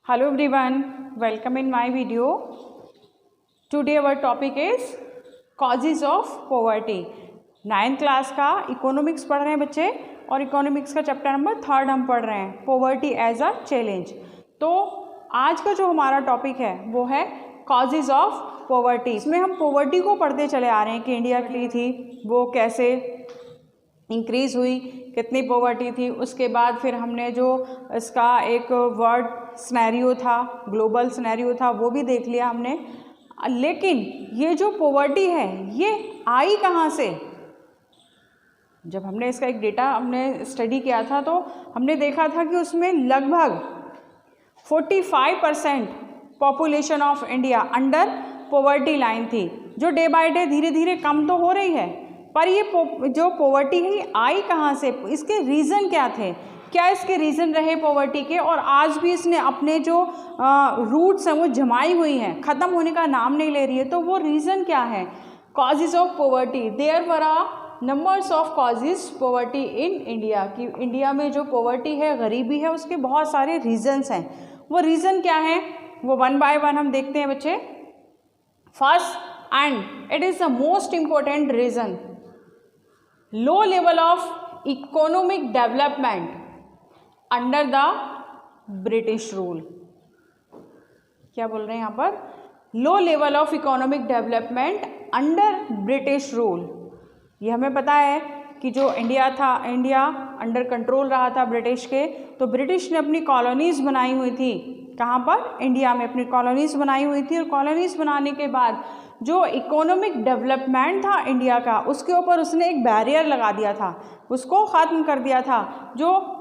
Hello everyone, welcome in my video. Today our topic is causes of poverty. 9th class का economics पढ़ रहे हैं बच्चे और इकोनॉमिक्स का चैप्टर नंबर 3 हम पढ़ रहे हैं, पॉवर्टी एज अ चैलेंज। तो आज का जो हमारा टॉपिक है वो है कॉजेज ऑफ पॉवर्टी। इसमें हम पॉवर्टी को पढ़ते चले आ रहे हैं कि इंडिया की थी वो कैसे इंक्रीज़ हुई, कितनी पॉवर्टी थी। उसके बाद फिर हमने जो इसका एक वर्ड सिनेरियो था, ग्लोबल सिनेरियो था, वो भी देख लिया हमने। लेकिन ये जो पॉवर्टी है ये आई कहाँ से? जब हमने इसका एक डेटा हमने स्टडी किया था तो हमने देखा था कि उसमें लगभग 45% population of India under poverty line थी, जो डे बाय डे धीरे धीरे कम तो हो रही है। पर ये जो पॉवर्टी है ये आई कहाँ से, इसके रीज़न क्या थे, क्या इसके रीज़न रहे पॉवर्टी के, और आज भी इसने अपने जो रूट्स हैं वो जमाई हुई हैं, ख़त्म होने का नाम नहीं ले रही है। तो वो रीज़न क्या है? Causes of poverty, there were a numbers of causes poverty in India. कि इंडिया में जो पॉवर्टी है, गरीबी है, उसके बहुत सारे रीज़न्स हैं। वो रीज़न क्या है वो वन बाय वन हम देखते हैं बच्चे। First and it is the most important reason, low level of economic development under the British rule. क्या बोल रहे हैं यहाँ पर? लो level of economic development under British rule. ये हमें पता है कि जो इंडिया था, इंडिया अंडर कंट्रोल रहा था ब्रिटिश के, तो ब्रिटिश ने अपनी कॉलोनीज़ बनाई हुई थी। कहाँ पर? इंडिया में अपनी कॉलोनीज़ बनाई हुई थी। और कॉलोनीज़ बनाने के बाद जो इकोनॉमिक डेवलपमेंट था इंडिया का, उसके ऊपर उसने एक बैरियर लगा दिया था, उसको ख़त्म कर दिया था। जो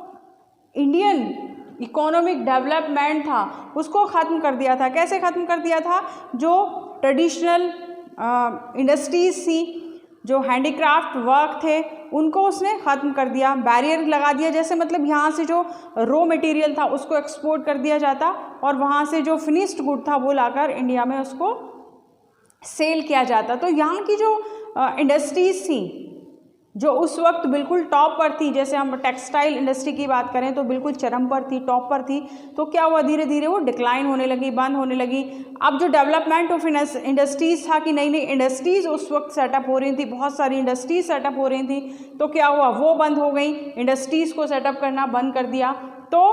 इंडियन इकोनॉमिक डेवलपमेंट था उसको ख़त्म कर दिया था। कैसे ख़त्म कर दिया था? जो ट्रेडिशनल इंडस्ट्रीज़ थी, जो हैंडीक्राफ्ट वर्क थे, उनको उसने ख़त्म कर दिया, बैरियर लगा दिया। जैसे मतलब यहाँ से जो रॉ मटेरियल था उसको एक्सपोर्ट कर दिया जाता और वहाँ से जो फिनिश्ड गुड था वो लाकर इंडिया में उसको सेल किया जाता। तो यहाँ की जो इंडस्ट्रीज़ थी जो उस वक्त बिल्कुल टॉप पर थी, जैसे हम टेक्सटाइल इंडस्ट्री की बात करें तो बिल्कुल चरम पर थी, टॉप पर थी, तो क्या हुआ, धीरे धीरे वो डिक्लाइन होने लगी, बंद होने लगी। अब जो डेवलपमेंट ऑफ इंडस्ट्रीज़ था कि नई नई इंडस्ट्रीज़ उस वक्त सेटअप हो रही थी, बहुत सारी इंडस्ट्रीज सेटअप हो रही थी, तो क्या हुआ, वो बंद हो गई, इंडस्ट्रीज़ को सेटअप करना बंद कर दिया। तो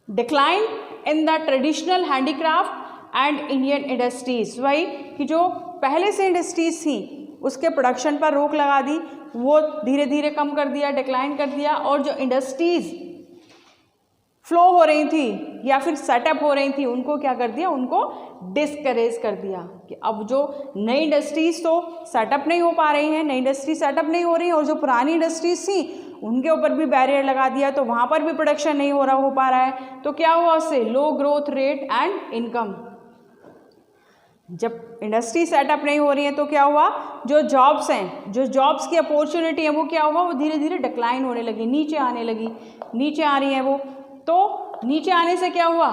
decline in the traditional handicraft and Indian industries. वही कि जो पहले से इंडस्ट्रीज़ थी उसके प्रोडक्शन पर रोक लगा दी, वो धीरे धीरे कम कर दिया, डिक्लाइन कर दिया। और जो इंडस्ट्रीज़ फ्लो हो रही थी या फिर सेटअप हो रही थी उनको क्या कर दिया, उनको डिस्करेज कर दिया। कि अब जो नई इंडस्ट्रीज़ तो सेटअप नहीं हो पा रही हैं, नई इंडस्ट्री सेटअप नहीं हो रही है, और जो पुरानी इंडस्ट्रीज़ थी उनके ऊपर भी बैरियर लगा दिया, तो वहाँ पर भी प्रोडक्शन नहीं हो पा रहा है। तो क्या हुआ उससे? लो ग्रोथ रेट एंड इनकम। जब इंडस्ट्री सेटअप नहीं हो रही है तो क्या हुआ, जो जॉब्स हैं, जो जॉब्स की अपॉर्चुनिटी है वो क्या हुआ, वो धीरे धीरे डिक्लाइन होने लगी, नीचे आने लगी, नीचे आ रही है वो। तो नीचे आने से क्या हुआ,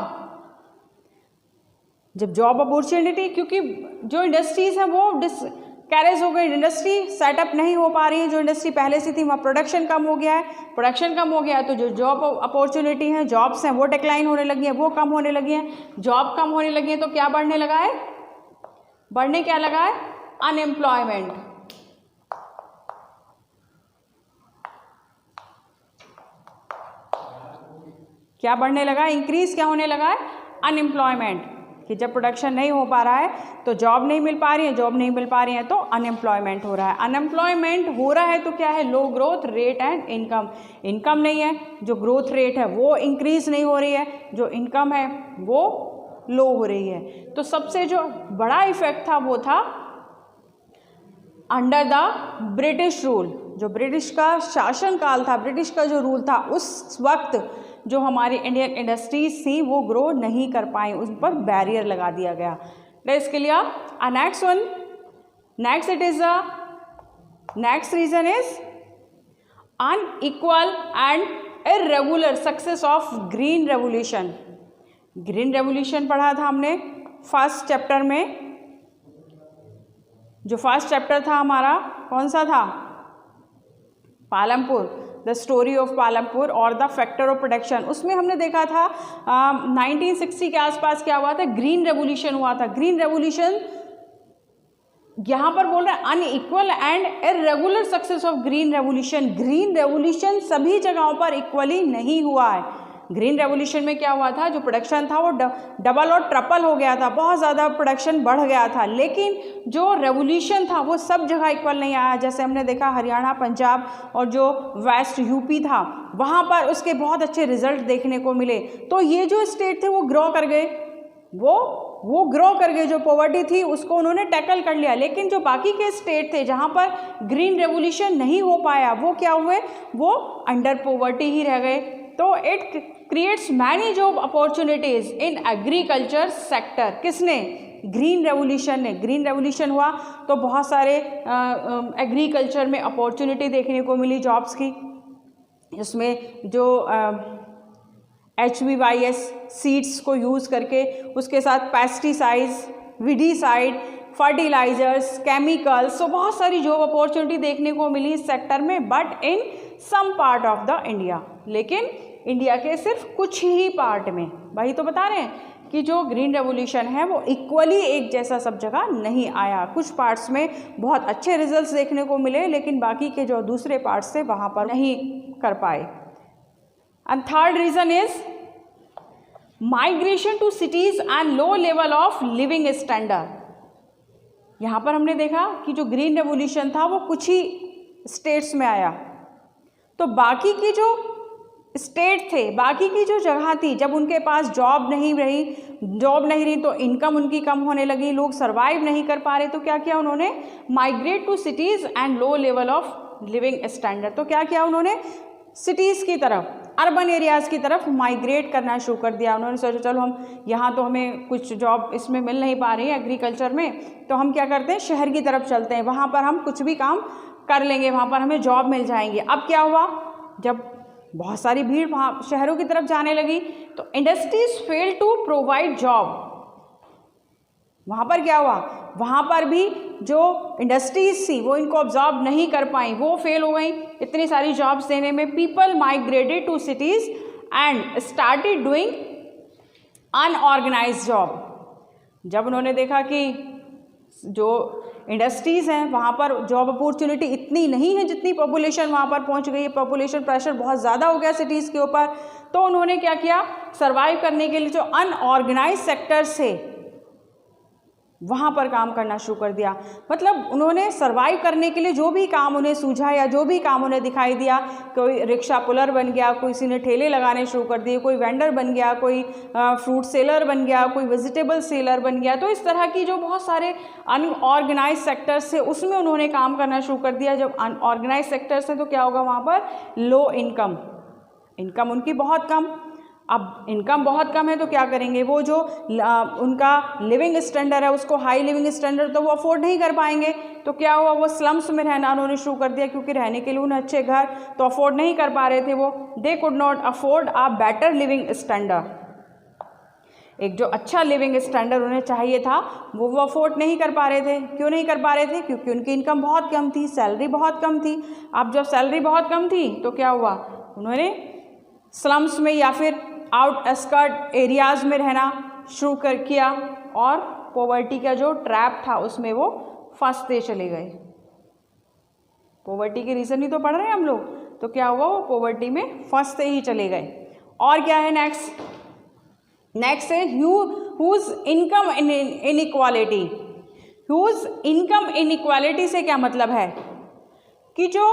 जब जॉब अपॉर्चुनिटी, क्योंकि जो इंडस्ट्रीज़ हैं वो डिस्करेज हो गई, इंडस्ट्री सेटअप नहीं हो पा रही है, जो इंडस्ट्री पहले से थी वहाँ प्रोडक्शन कम हो गया है, प्रोडक्शन कम हो गया है तो जो जॉब अपॉर्चुनिटी है, जॉब्स हैं वो डिक्लाइन होने लगी हैं, वो कम होने लगी हैं। जॉब कम होने लगी है तो क्या बढ़ने लगा है, बढ़ने क्या लगा है, अनएम्प्लॉयमेंट। क्या बढ़ने लगा, इंक्रीज क्या होने लगा है, अनएम्प्लॉयमेंट। कि जब प्रोडक्शन नहीं हो पा रहा है तो जॉब नहीं मिल पा रही है, जॉब नहीं मिल पा रही है तो अनएम्प्लॉयमेंट हो रहा है। अनएम्प्लॉयमेंट हो रहा है तो क्या है, low growth rate and income. Income नहीं है, जो ग्रोथ रेट है वो इंक्रीज नहीं हो रही है, जो इनकम है वो लो हो रही है। तो सबसे जो बड़ा इफेक्ट था वो था अंडर द ब्रिटिश रूल। जो ब्रिटिश का शासन काल था, ब्रिटिश का जो रूल था, उस वक्त जो हमारी इंडियन इंडस्ट्रीज थी वो ग्रो नहीं कर पाई, उन पर बैरियर लगा दिया गया। इसके लिए next one, next it is next reason is unequal and irregular success of green revolution. Green revolution पढ़ा था हमने फर्स्ट चैप्टर में। जो फर्स्ट चैप्टर था हमारा कौन सा था, Palampur. The story of Palampur और द फैक्टर ऑफ प्रोटेक्शन, उसमें हमने देखा था 1960 के आसपास क्या हुआ था, ग्रीन रेवोल्यूशन हुआ था। ग्रीन रेवोल्यूशन यहाँ पर बोल रहे हैं unequal and irregular success of green revolution. Green revolution सभी जगहों पर इक्वली नहीं हुआ है। ग्रीन रेवोल्यूशन में क्या हुआ था, जो प्रोडक्शन था वो डबल और ट्रिपल हो गया था, बहुत ज़्यादा प्रोडक्शन बढ़ गया था, लेकिन जो रेवोल्यूशन था वो सब जगह इक्वल नहीं आया। जैसे हमने देखा हरियाणा, पंजाब और जो वेस्ट यूपी था वहाँ पर उसके बहुत अच्छे रिजल्ट देखने को मिले। तो ये जो स्टेट थे वो ग्रो कर गए, वो ग्रो कर गए, जो पॉवर्टी थी उसको उन्होंने टैकल कर लिया। लेकिन जो बाकी के स्टेट थे जहाँ पर ग्रीन रेवोल्यूशन नहीं हो पाया वो क्या हुए, वो अंडर पॉवर्टी ही रह गए। तो it creates many job opportunities in agriculture sector. किसने, ग्रीन रेवोल्यूशन ने। ग्रीन रेवोल्यूशन हुआ तो बहुत सारे एग्रीकल्चर में अपॉर्चुनिटी देखने को मिली जॉब्स की। इसमें जो HBYS सीड्स को यूज़ करके उसके साथ पेस्टिसाइड्स, विडीसाइड, फर्टिलाइजर्स, केमिकल्स, तो बहुत सारी जॉब अपॉर्चुनिटी देखने को मिली इस सेक्टर में, but in some part of the India. लेकिन इंडिया के सिर्फ कुछ ही पार्ट में। वही तो बता रहे हैं कि जो ग्रीन रेवोल्यूशन है वो इक्वली एक जैसा सब जगह नहीं आया। कुछ पार्ट्स में बहुत अच्छे रिजल्ट्स देखने को मिले, लेकिन बाकी के जो दूसरे पार्ट्स थे वहाँ पर नहीं कर पाए। And third reason is migration to cities and low level of living standard। यहाँ पर हमने देखा कि जो ग्रीन रेवोल्यूशन था वो कुछ ही स्टेट्स में आया, तो बाकी की जो स्टेट थे, बाकी की जो जगह थी, जब उनके पास जॉब नहीं रही तो इनकम उनकी कम होने लगी, लोग सर्वाइव नहीं कर पा रहे, तो क्या किया उन्होंने, migrate to cities and low level of living standard. तो क्या किया उन्होंने, सिटीज़ की तरफ, अर्बन एरियाज़ की तरफ माइग्रेट करना शुरू कर दिया। उन्होंने सोचा चलो हम यहाँ तो हमें कुछ जॉब इसमें मिल नहीं पा रही है एग्रीकल्चर में, तो हम क्या करते हैं शहर की तरफ चलते हैं, वहाँ पर हम कुछ भी काम कर लेंगे, वहाँ पर हमें जॉब मिल जाएंगी। अब क्या हुआ, जब बहुत सारी भीड़ वहाँ शहरों की तरफ जाने लगी तो industries fail to provide job. वहाँ पर क्या हुआ, वहाँ पर भी जो इंडस्ट्रीज थी वो इनको ऑब्जॉर्व नहीं कर पाई, वो फेल हो गई इतनी सारी जॉब्स देने में। People migrated to cities and started doing unorganised job. जब उन्होंने देखा कि जो इंडस्ट्रीज़ हैं वहाँ पर जॉब अपॉर्चुनिटी इतनी नहीं है जितनी पॉपुलेशन वहाँ पर पहुँच गई है, पॉपुलेशन प्रेशर बहुत ज़्यादा हो गया सिटीज़ के ऊपर, तो उन्होंने क्या किया, सर्वाइव करने के लिए जो अनऑर्गेनाइज सेक्टर्स थे वहाँ पर काम करना शुरू कर दिया। मतलब उन्होंने सर्वाइव करने के लिए जो भी काम उन्हें सूझा या जो भी काम उन्हें दिखाई दिया, कोई रिक्शा पुलर बन गया, किसी ने ठेले लगाने शुरू कर दिए, कोई वेंडर बन गया, कोई फ्रूट सेलर बन गया, कोई वेजिटेबल सेलर बन गया। तो इस तरह की जो बहुत सारे अनऑर्गेनाइज सेक्टर्स थे उसमें उन्होंने काम करना शुरू कर दिया। जब अनऑर्गेनाइज सेक्टर्स हैं तो क्या होगा, वहाँ पर लो इनकम उनकी बहुत कम। अब इनकम बहुत कम है तो क्या करेंगे, वो जो उनका लिविंग स्टैंडर्ड है उसको, हाई लिविंग स्टैंडर्ड तो वो अफोर्ड नहीं कर पाएंगे। तो क्या हुआ, वो स्लम्स में रहना उन्होंने शुरू कर दिया, क्योंकि रहने के लिए उन्हें अच्छे घर तो अफोर्ड नहीं कर पा रहे थे वो। They could not afford a better living standard. एक जो अच्छा लिविंग स्टैंडर्ड उन्हें चाहिए था वो अफोर्ड नहीं कर पा रहे थे। क्यों नहीं कर पा रहे थे, क्योंकि उनकी इनकम बहुत कम थी, सैलरी बहुत कम थी। अब जब सैलरी बहुत कम थी तो क्या हुआ, उन्होंने स्लम्स में या फिर आउटस्कर्ट एरियाज़ में रहना शुरू किया और पॉवर्टी का जो ट्रैप था उसमें वो फंसते चले गए। पॉवर्टी के रीज़न ही तो पढ़ रहे हैं हम लोग, तो क्या हुआ, वो पॉवर्टी में फंसते ही चले गए। और क्या है नेक्स्ट है huge income inequality. Huge income inequality से क्या मतलब है कि जो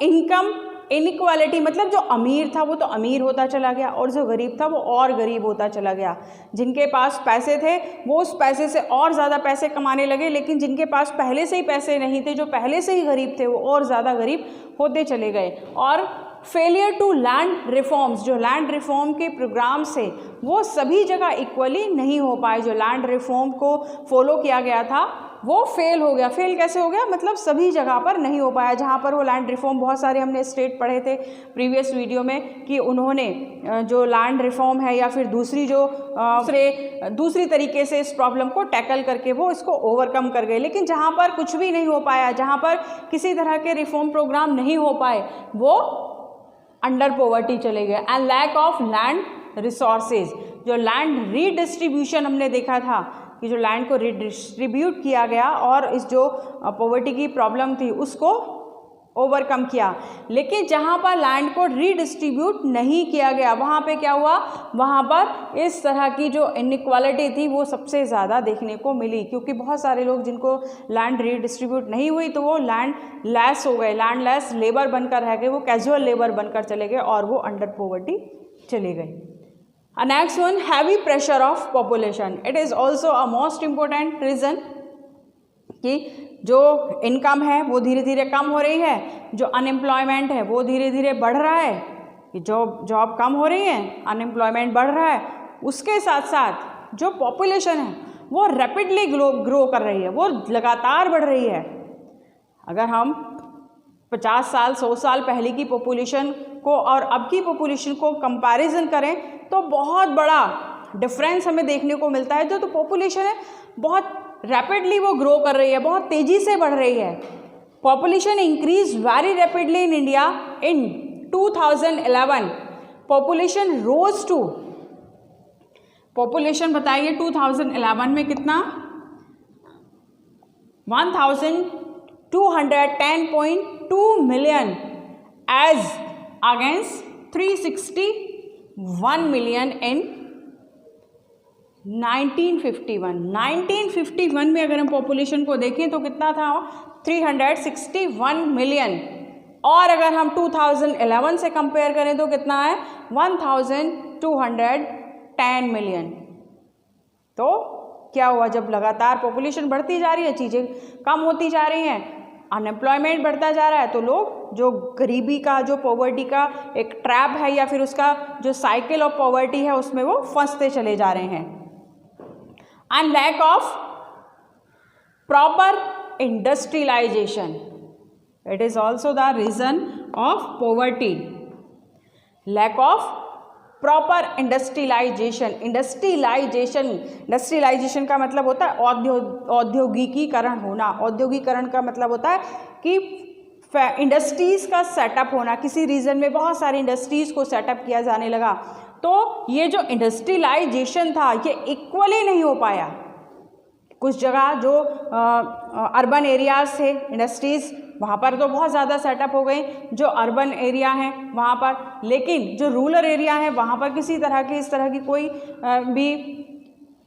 इनकम इनइक्वालिटी मतलब जो अमीर था वो तो अमीर होता चला गया और जो गरीब था वो और गरीब होता चला गया। जिनके पास पैसे थे वो उस पैसे से और ज़्यादा पैसे कमाने लगे, लेकिन जिनके पास पहले से ही पैसे नहीं थे, जो पहले से ही गरीब थे, वो और ज़्यादा गरीब होते चले गए। और फेलियर टू लैंड रिफॉर्म्स, जो लैंड रिफॉर्म के प्रोग्राम्स थे वो सभी जगह इक्वली नहीं हो पाए। जो लैंड रिफॉर्म को फॉलो किया गया था वो फेल हो गया। फेल कैसे हो गया, मतलब सभी जगह पर नहीं हो पाया। जहाँ पर वो लैंड रिफॉर्म, बहुत सारे हमने स्टेट पढ़े थे प्रीवियस वीडियो में कि उन्होंने जो लैंड रिफॉर्म है या फिर दूसरी तरीके से इस प्रॉब्लम को टैकल करके वो इसको ओवरकम कर गए। लेकिन जहाँ पर कुछ भी नहीं हो पाया, जहाँ पर किसी तरह के रिफॉर्म प्रोग्राम नहीं हो पाए, वो अंडर पॉवर्टी चले गए। And lack of land resources, जो लैंड रीडिस्ट्रीब्यूशन हमने देखा था कि जो लैंड को रीडिस्ट्रीब्यूट किया गया और इस जो पॉवर्टी की प्रॉब्लम थी उसको ओवरकम किया। लेकिन जहाँ पर लैंड को रीडिस्ट्रीब्यूट नहीं किया गया वहाँ पे क्या हुआ, वहाँ पर इस तरह की जो इनइक्वालिटी थी वो सबसे ज़्यादा देखने को मिली, क्योंकि बहुत सारे लोग जिनको लैंड रीडिस्ट्रीब्यूट नहीं हुई तो वो लैंड लेस हो गए, लैंड लेस लेबर बनकर रह गए, वो कैजुअल लेबर बनकर चले गए और वो अंडर पॉवर्टी चले गए। Next one, heavy pressure of population. It is also a most important reason कि जो इनकम है वो धीरे धीरे कम हो रही है, जो अनएम्प्लॉयमेंट है वो धीरे धीरे बढ़ रहा है, कि जॉब कम हो रही है, अनएम्प्लॉयमेंट बढ़ रहा है, उसके साथ साथ जो पॉपुलेशन है वो रैपिडली ग्रो कर रही है, वो लगातार बढ़ रही है। अगर हम 50 साल 100 साल पहले की पॉपुलेशन को और अब की पॉपुलेशन को कंपैरिजन करें तो बहुत बड़ा डिफरेंस हमें देखने को मिलता है। जो पॉपुलेशन है बहुत रैपिडली वो ग्रो कर रही है, बहुत तेज़ी से बढ़ रही है। Population increase very rapidly in India. In 2011 population rose to, population बताइए 2011 में कितना, 1210.2 million as against 361 million in 1951 में अगर हम पॉपुलेशन को देखें तो कितना था, 361 मिलियन, और अगर हम 2011 से कंपेयर करें तो कितना है, 1210 मिलियन। तो क्या हुआ, जब लगातार पॉपुलेशन बढ़ती जा रही है, चीज़ें कम होती जा रही हैं, अनएम्प्लॉयमेंट बढ़ता जा रहा है, तो लोग जो गरीबी का, जो पॉवर्टी का एक ट्रैप है या फिर उसका जो साइकिल ऑफ पॉवर्टी है उसमें वो फंसते चले जा रहे हैं। And lack of proper industrialization, it is also the reason of poverty. Lack of proper industrialization. Industrialization का मतलब होता है औद्योगिकीकरण होना। औद्योगिकरण का मतलब होता है कि इंडस्ट्रीज़ का सेटअप होना। किसी रीजन में बहुत सारी इंडस्ट्रीज़ को सेटअप किया जाने लगा, तो ये जो इंडस्ट्रियलाइजेशन था ये इक्वली नहीं हो पाया। कुछ जगह जो अर्बन एरियाज़ थे इंडस्ट्रीज़, वहाँ पर तो बहुत ज़्यादा सेटअप हो गई जो अर्बन एरिया हैं वहाँ पर, लेकिन जो रूरल एरिया है वहाँ पर किसी तरह की इस तरह की कोई भी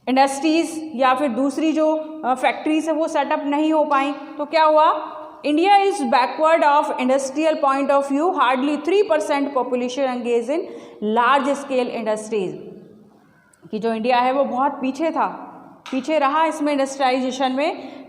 इंडस्ट्रीज़ या फिर दूसरी जो फैक्ट्रीज है वो सेटअप नहीं हो पाई। तो क्या हुआ, India is backward of industrial point of view. Hardly 3% population engage in large scale industries. कि जो इंडिया है वो बहुत पीछे रहा इसमें इंडस्ट्रियलाइजेशन में।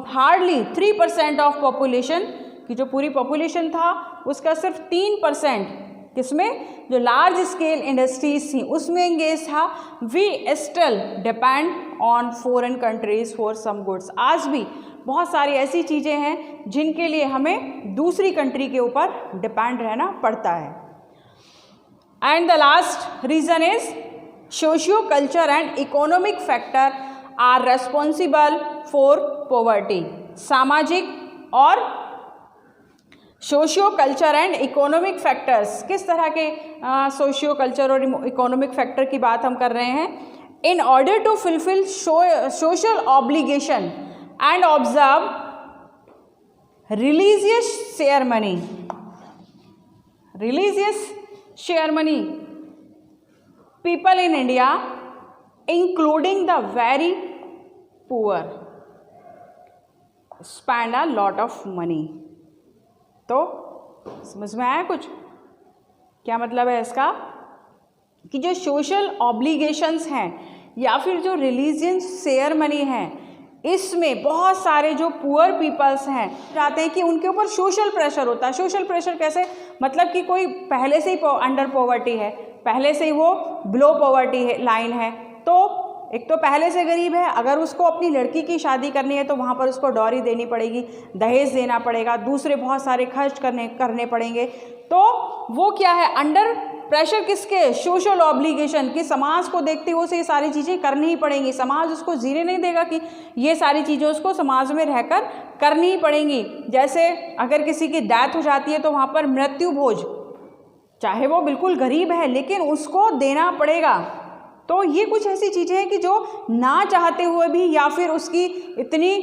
हार्डली 3% ऑफ पॉपुलेशन, की जो पूरी पॉपुलेशन था उसका सिर्फ 3% किसमें, जो लार्ज स्केल इंडस्ट्रीज थी उसमें एंगेज था। We still depend on foreign countries for some goods. आज भी बहुत सारी ऐसी चीज़ें हैं जिनके लिए हमें दूसरी कंट्री के ऊपर डिपेंड रहना पड़ता है। And the last reason is socio culture and economic factor are responsible for poverty. सामाजिक और socio culture and economic factors, किस तरह के सोशियो कल्चर और इकोनॉमिक फैक्टर की बात हम कर रहे हैं। In order to fulfil social obligation and observe religious ceremony. People in India, including the very poor, spend a lot of money. तो समझ में आया कुछ, क्या मतलब है इसका, कि जो सोशल ऑब्लिगेशंस हैं या फिर जो रिलीजियस सेरेमनी है, इसमें बहुत सारे जो पुअर पीपल्स हैं चाहते हैं कि उनके ऊपर सोशल प्रेशर होता है। सोशल प्रेशर कैसे, मतलब कि कोई पहले से ही अंडर पॉवर्टी है, पहले से ही वो बिलो पॉवर्टी है लाइन है, तो एक तो पहले से गरीब है, अगर उसको अपनी लड़की की शादी करनी है तो वहाँ पर उसको डॉरी देनी पड़ेगी, दहेज देना पड़ेगा, दूसरे बहुत सारे खर्च करने पड़ेंगे। तो वो क्या है, अंडर प्रेशर किसके, सोशल ऑब्लिगेशन, कि समाज को देखते हुए उसे ये सारी चीज़ें करनी ही पड़ेंगी। समाज उसको जीने नहीं देगा कि ये सारी चीज़ें उसको समाज में रहकर करनी ही पड़ेंगी। जैसे अगर किसी की डेथ हो जाती है तो वहाँ पर मृत्यु भोज चाहे वो बिल्कुल गरीब है लेकिन उसको देना पड़ेगा। तो ये कुछ ऐसी चीज़ें हैं कि जो ना चाहते हुए भी या फिर उसकी इतनी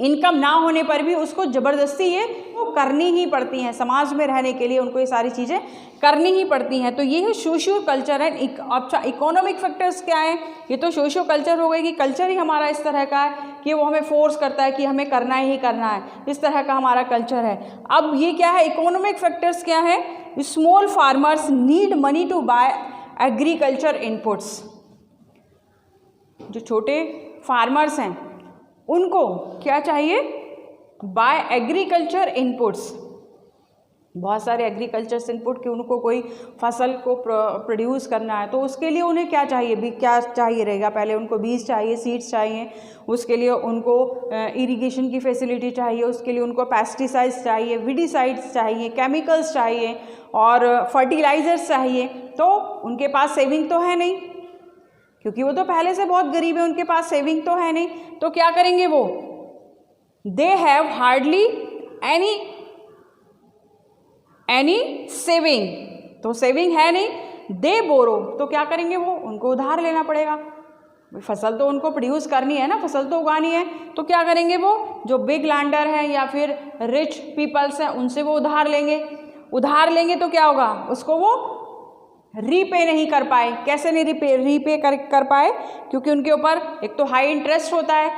इनकम ना होने पर भी उसको ज़बरदस्ती ये वो करनी ही पड़ती हैं, समाज में रहने के लिए उनको ये सारी चीज़ें करनी ही पड़ती हैं। तो ये है सोशियो कल्चर एंड अच्छा इकोनॉमिक फैक्टर्स क्या है, ये तो सोशियो कल्चर हो गई कि कल्चर ही हमारा इस तरह का है कि वो हमें फोर्स करता है कि हमें करना ही करना है, इस तरह का हमारा कल्चर है। अब ये क्या है, इकोनॉमिक फैक्टर्स क्या है, small farmers need money to buy agriculture inputs. जो छोटे फार्मर्स हैं उनको क्या चाहिए, बाय एग्रीकल्चर इनपुट्स, बहुत सारे एग्रीकल्चर इनपुट कि उनको कोई फसल को प्रोड्यूस करना है तो उसके लिए उन्हें क्या चाहिए, भी क्या चाहिए रहेगा, पहले उनको बीज चाहिए, सीड्स चाहिए, उसके लिए उनको इरिगेशन की फैसिलिटी चाहिए, उसके लिए उनको पेस्टिसाइड्स चाहिए, विडिसाइड्स चाहिए, केमिकल्स चाहिए और फर्टिलाइजर्स चाहिए। तो उनके पास सेविंग तो है नहीं क्योंकि वो तो पहले से बहुत गरीब है, उनके पास सेविंग तो है नहीं। तो क्या करेंगे वो, they have hardly any saving, तो सेविंग है नहीं, दे बोरो, तो क्या करेंगे वो, उनको उधार लेना पड़ेगा। फसल तो उनको प्रोड्यूस करनी है ना, फसल तो उगानी है, तो क्या करेंगे वो, जो बिग लैंडर हैं या फिर रिच पीपल्स हैं उनसे वो उधार लेंगे। उधार लेंगे तो क्या होगा, उसको वो रीपे नहीं कर पाए। कैसे नहीं रीपे कर पाए, क्योंकि उनके ऊपर एक तो हाई इंटरेस्ट होता है,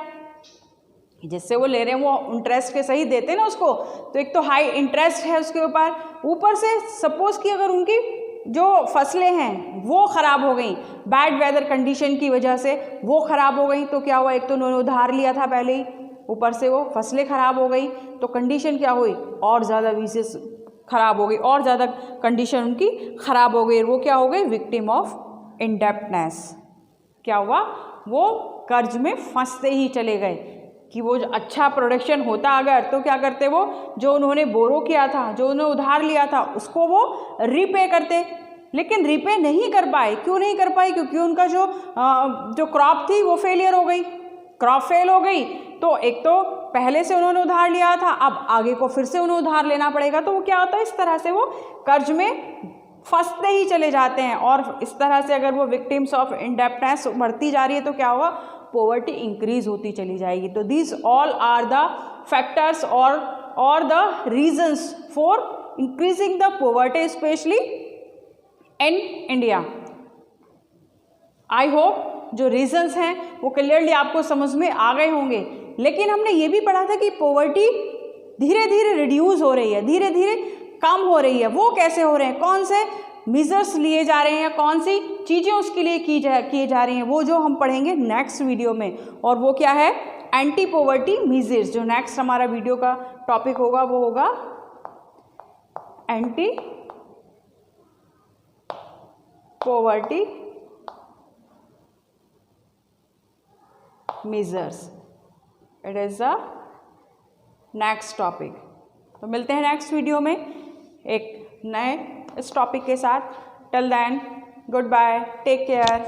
जिससे वो ले रहे हैं वो इंटरेस्ट के सही देते हैं ना उसको, तो एक तो हाई इंटरेस्ट है उसके ऊपर से सपोज कि अगर उनकी जो फसलें हैं वो ख़राब हो गई, बैड वेदर कंडीशन की वजह से वो ख़राब हो गई, तो क्या हुआ, एक तो उन्होंने उधार लिया था पहले ही, ऊपर से वो फसलें ख़राब हो गई, तो कंडीशन क्या हुई, और ज़्यादा विशेष ख़राब हो गई, और ज़्यादा कंडीशन उनकी ख़राब हो गई। वो क्या हो गई, विक्टिम ऑफ इंडेप्टनेस। क्या हुआ, वो कर्ज में फंसते ही चले गए कि वो जो अच्छा प्रोडक्शन होता अगर, तो क्या करते, वो जो उन्होंने बोरो किया था, जो उन्होंने उधार लिया था, उसको वो रीपे करते, लेकिन रीपे नहीं कर पाए। क्यों नहीं कर पाए, क्योंकि उनका जो क्रॉप थी वो फेलियर हो गई, क्रॉप फेल हो गई। तो एक तो पहले से उन्होंने उधार लिया था, अब आगे को फिर से उन्हें उधार लेना पड़ेगा, तो वो क्या होता है, इस तरह से वो कर्ज में फंसते ही चले जाते हैं। और इस तरह से अगर वो विक्टिम्स ऑफ इंडेप्टनेस बढ़ती जा रही है तो क्या होगा, पॉवर्टी इंक्रीज होती चली जाएगी। तो these all are the factors और the reasons for increasing the poverty specially in India. I hope जो रीजंस हैं वो क्लियरली आपको समझ में आ गए होंगे। लेकिन हमने ये भी पढ़ा था कि पॉवर्टी धीरे धीरे रिड्यूस हो रही है, धीरे धीरे कम हो रही है। वो कैसे हो रहे हैं, कौन से मेजर्स लिए जा रहे हैं, कौन सी चीज़ें उसके लिए किए जा रही हैं, वो जो हम पढ़ेंगे नेक्स्ट वीडियो में। और वो क्या है, एंटी पॉवर्टी मेजर्स। जो नेक्स्ट हमारा वीडियो का टॉपिक होगा वो होगा anti poverty measures. It is the next topic. तो मिलते हैं नेक्स्ट वीडियो में एक नए इस टॉपिक के साथ। Till then goodbye, take care.